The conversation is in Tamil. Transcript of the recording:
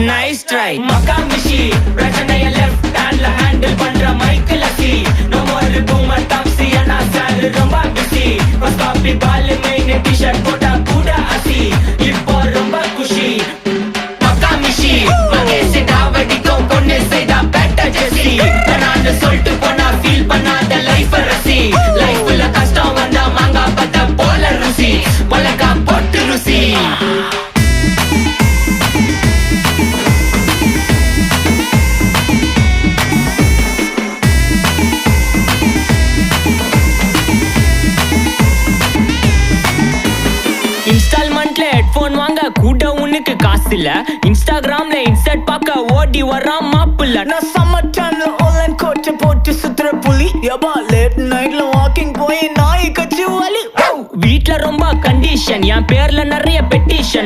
நைஸ் ட்ரை மக்காமிஷி பிரச்சனைய லெஃப்ட் ஹேண்ட்ல ஹேண்டில் பண்ற மைக்கேல் அசி நோ மோர் பூமர் டாக்ஸி அண்ணா சார் ரொம்ப பிஸி ஃபர்ஸ்ட் காப்பி பால் மெயின் டி-ஷர்ட் போட்டா கூட அசி இப்போ ரொம்ப குஷி மக்காமிஷி மகேஷ் டாவடிக்கும் பொண்ணு செய்தா பெட்ட ஜெசி நான் சொல்லிட்டு போனா ஃபீல் பண்ணாத லைஃப் ரசி லைஃப்ல கஷ்டம் வந்தா மாங்கா பத்த போல ருசி பலகா போட்டு ருசி இன்ஸ்டால்மெண்ட்ல ஹெட்போன் வாங்க கூட உனக்கு காசு இல்ல இன்ஸ்டாகிராம்ல இன்ஸ்டர்ட் பார்க்க ஓடி வரான் மாப்பிள்ள நான் சம்மர் டைம்ல ஆன்லைன் கோட்டை போட்டு சுத்துற புலி யபா லேட் நைட்ல வாக்கிங் போய் நாய் கச்சி வலி வீட்ல ரொம்ப கண்டிஷன் என் பேர்ல நிறைய பெட்டிஷன்